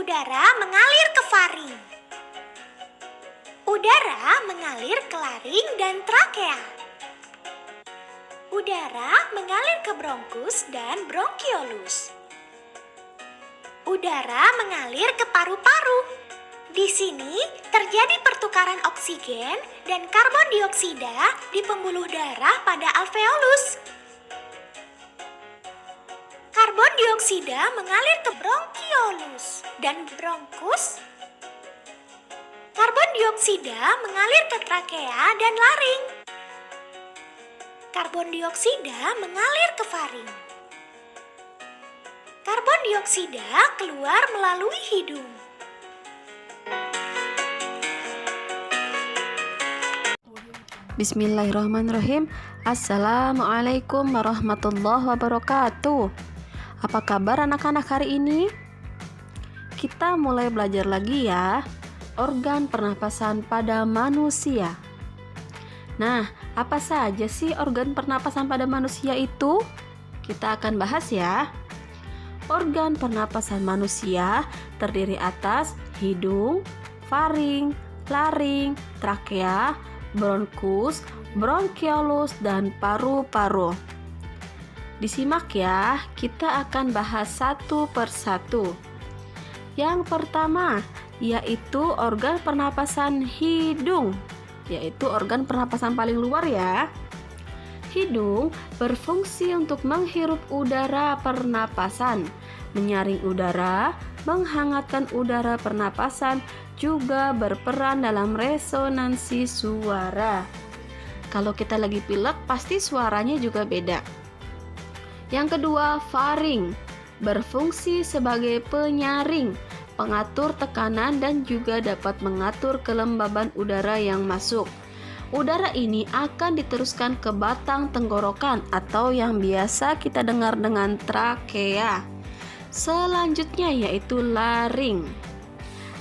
Udara mengalir ke faring. Udara mengalir ke laring dan trakea. Udara mengalir ke bronkus dan bronkiolus. Udara mengalir ke paru-paru. Di sini terjadi pertukaran oksigen dan karbon dioksida di pembuluh darah pada alveolus. Karbon dioksida mengalir ke bronkiolus dan bronkus. Karbon dioksida mengalir ke trakea dan laring. Karbon dioksida mengalir ke faring. Karbon dioksida keluar melalui hidung. Bismillahirrahmanirrahim. Assalamualaikum warahmatullahi wabarakatuh. Apa kabar anak-anak hari ini? Kita mulai belajar lagi ya. Organ pernapasan pada manusia. Nah, apa saja sih organ pernapasan pada manusia itu? Kita akan bahas ya. Organ pernapasan manusia terdiri atas hidung, faring, laring, trakea, bronkus, bronkiolus, dan paru-paru. Disimak ya, kita akan bahas satu persatu. Yang pertama, yaitu organ pernapasan hidung, yaitu organ pernapasan paling luar ya. Hidung berfungsi untuk menghirup udara pernapasan, menyaring udara, menghangatkan udara pernapasan, juga berperan dalam resonansi suara. Kalau kita lagi pilek, pasti suaranya juga beda. Yang kedua, faring berfungsi sebagai penyaring, pengatur tekanan, dan juga dapat mengatur kelembaban udara yang masuk. Udara ini akan diteruskan ke batang tenggorokan atau yang biasa kita dengar dengan trakea. Selanjutnya yaitu laring.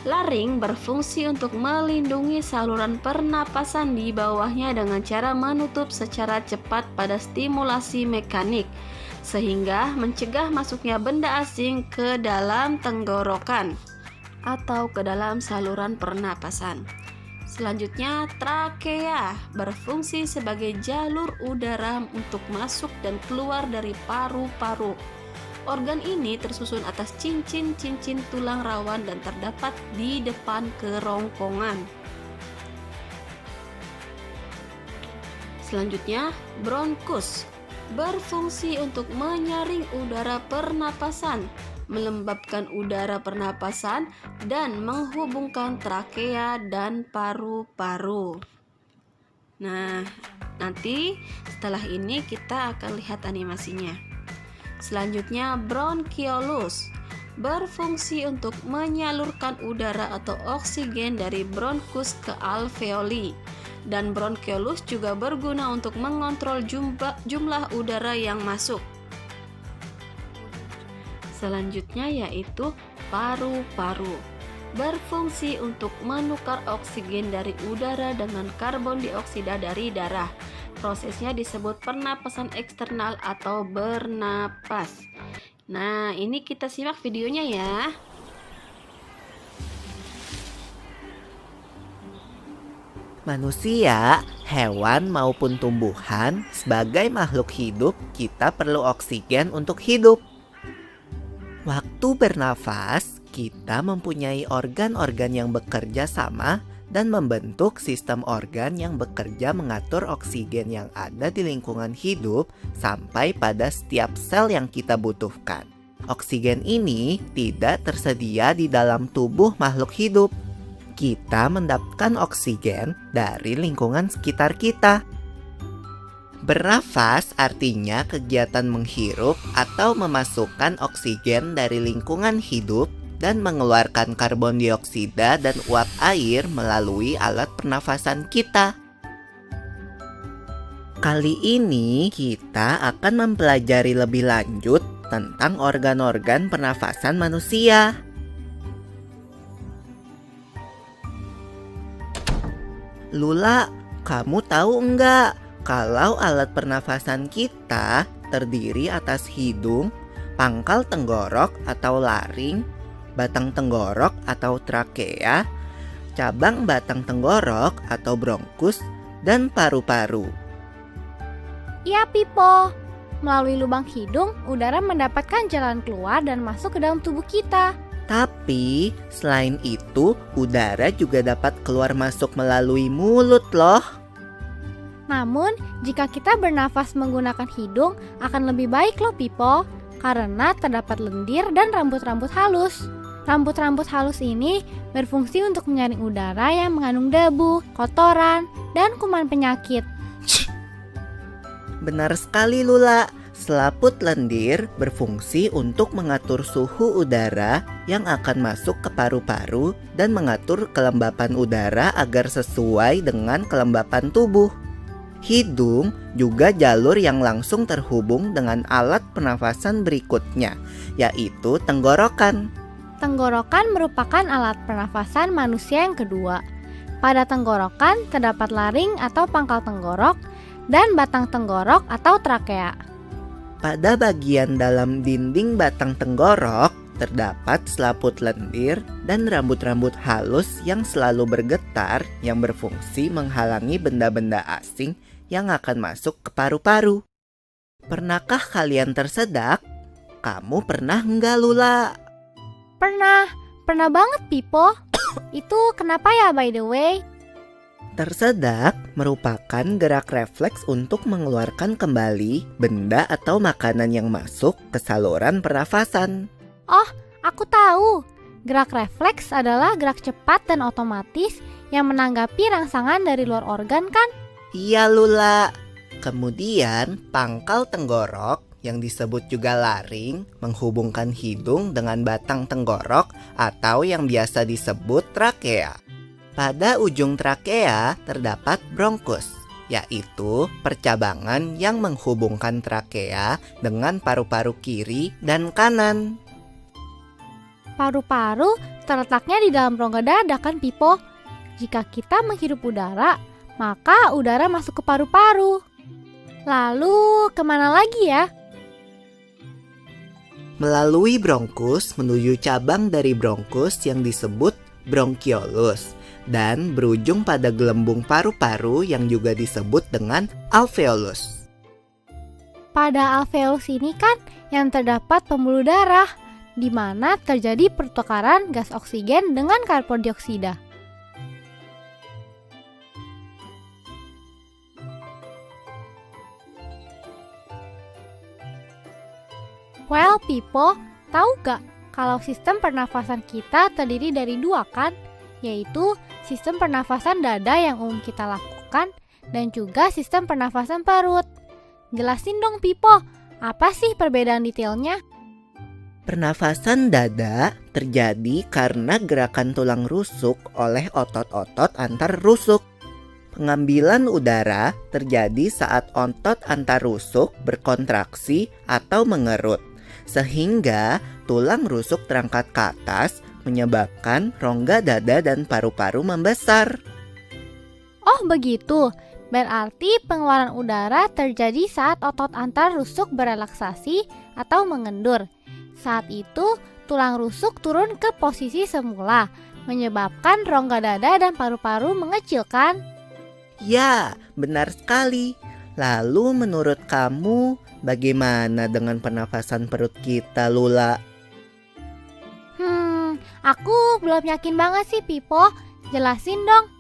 Laring berfungsi untuk melindungi saluran pernapasan di bawahnya dengan cara menutup secara cepat pada stimulasi mekanik, sehingga mencegah masuknya benda asing ke dalam tenggorokan atau ke dalam saluran pernapasan. Selanjutnya, trakea berfungsi sebagai jalur udara untuk masuk dan keluar dari paru-paru. Organ ini tersusun atas cincin-cincin tulang rawan dan terdapat di depan kerongkongan. Selanjutnya, bronkus berfungsi untuk menyaring udara pernapasan, melembabkan udara pernapasan, dan menghubungkan trakea dan paru-paru. Nah, nanti setelah ini kita akan lihat animasinya. Selanjutnya, bronkiolus berfungsi untuk menyalurkan udara atau oksigen dari bronkus ke alveoli, dan bronkiolus juga berguna untuk mengontrol jumlah udara yang masuk. Selanjutnya yaitu paru-paru, berfungsi untuk menukar oksigen dari udara dengan karbon dioksida dari darah. Prosesnya disebut pernapasan eksternal atau bernapas. Nah, ini kita simak videonya ya. Manusia, hewan maupun tumbuhan, sebagai makhluk hidup, kita perlu oksigen untuk hidup. Waktu bernafas, kita mempunyai organ-organ yang bekerja sama dan membentuk sistem organ yang bekerja mengatur oksigen yang ada di lingkungan hidup sampai pada setiap sel yang kita butuhkan. Oksigen ini tidak tersedia di dalam tubuh makhluk hidup. Kita mendapatkan oksigen dari lingkungan sekitar kita. Bernafas artinya kegiatan menghirup atau memasukkan oksigen dari lingkungan hidup dan mengeluarkan karbon dioksida dan uap air melalui alat pernafasan kita. Kali ini kita akan mempelajari lebih lanjut tentang organ-organ pernafasan manusia. Lula, kamu tahu enggak kalau alat pernafasan kita terdiri atas hidung, pangkal tenggorok atau laring, batang tenggorok atau trakea, cabang batang tenggorok atau bronkus, dan paru-paru. Iya, Pipo. Melalui lubang hidung, udara mendapatkan jalan keluar dan masuk ke dalam tubuh kita. Tapi, selain itu, udara juga dapat keluar masuk melalui mulut loh. Namun, jika kita bernafas menggunakan hidung, akan lebih baik loh, Pipo. Karena terdapat lendir dan rambut-rambut halus. Rambut-rambut halus ini berfungsi untuk menyaring udara yang mengandung debu, kotoran, dan kuman penyakit. Benar sekali, Lula. Selaput lendir berfungsi untuk mengatur suhu udara yang akan masuk ke paru-paru dan mengatur kelembapan udara agar sesuai dengan kelembapan tubuh. Hidung juga jalur yang langsung terhubung dengan alat pernafasan berikutnya, yaitu tenggorokan. Tenggorokan merupakan alat pernafasan manusia yang kedua. Pada tenggorokan terdapat laring atau pangkal tenggorok dan batang tenggorok atau trakea. Pada bagian dalam dinding batang tenggorok terdapat selaput lendir dan rambut-rambut halus yang selalu bergetar yang berfungsi menghalangi benda-benda asing yang akan masuk ke paru-paru. Pernahkah kalian tersedak? Kamu pernah enggak, Lula? Pernah banget, Pipo. Itu kenapa ya, by the way? Tersedak merupakan gerak refleks untuk mengeluarkan kembali benda atau makanan yang masuk ke saluran pernafasan. Oh, aku tahu. Gerak refleks adalah gerak cepat dan otomatis yang menanggapi rangsangan dari luar organ kan? Iya, Lula. Kemudian pangkal tenggorok yang disebut juga laring menghubungkan hidung dengan batang tenggorok atau yang biasa disebut trakea. Pada ujung trakea terdapat bronkus, yaitu percabangan yang menghubungkan trakea dengan paru-paru kiri dan kanan. Paru-paru terletaknya di dalam rongga dada kan, Pipo? Jika kita menghirup udara, maka udara masuk ke paru-paru. Lalu kemana lagi ya? Melalui bronkus menuju cabang dari bronkus yang disebut bronkiolus dan berujung pada gelembung paru-paru yang juga disebut dengan alveolus. Pada alveolus ini kan yang terdapat pembuluh darah, di mana terjadi pertukaran gas oksigen dengan karbon dioksida. Well, Pipo, tahu gak kalau sistem pernafasan kita terdiri dari dua kan? Yaitu sistem pernafasan dada yang umum kita lakukan dan juga sistem pernafasan perut. Jelasin dong, Pipo, apa sih perbedaan detailnya? Pernafasan dada terjadi karena gerakan tulang rusuk oleh otot-otot antar rusuk. Pengambilan udara terjadi saat otot antar rusuk berkontraksi atau mengerut, sehingga tulang rusuk terangkat ke atas menyebabkan rongga dada dan paru-paru membesar. Oh begitu, berarti pengeluaran udara terjadi saat otot antar rusuk berelaksasi atau mengendur. Saat itu, tulang rusuk turun ke posisi semula, menyebabkan rongga dada dan paru-paru mengecil kan? Ya, benar sekali. Lalu menurut kamu, bagaimana dengan pernafasan perut kita, Lula? Aku belum yakin banget sih, Pipo. Jelasin dong.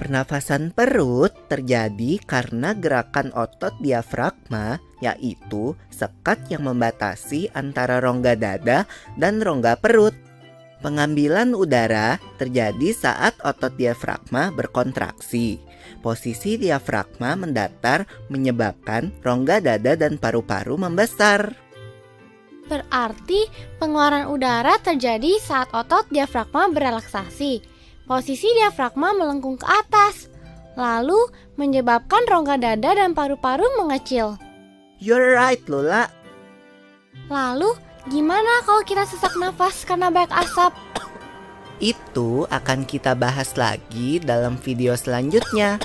Pernafasan perut terjadi karena gerakan otot diafragma, yaitu sekat yang membatasi antara rongga dada dan rongga perut. Pengambilan udara terjadi saat otot diafragma berkontraksi. Posisi diafragma mendatar menyebabkan rongga dada dan paru-paru membesar. Berarti pengeluaran udara terjadi saat otot diafragma berelaksasi. Posisi diafragma melengkung ke atas, lalu menyebabkan rongga dada dan paru-paru mengecil. You're right, Lula. Lalu, gimana kalau kita sesak nafas karena banyak asap? Itu akan kita bahas lagi dalam video selanjutnya.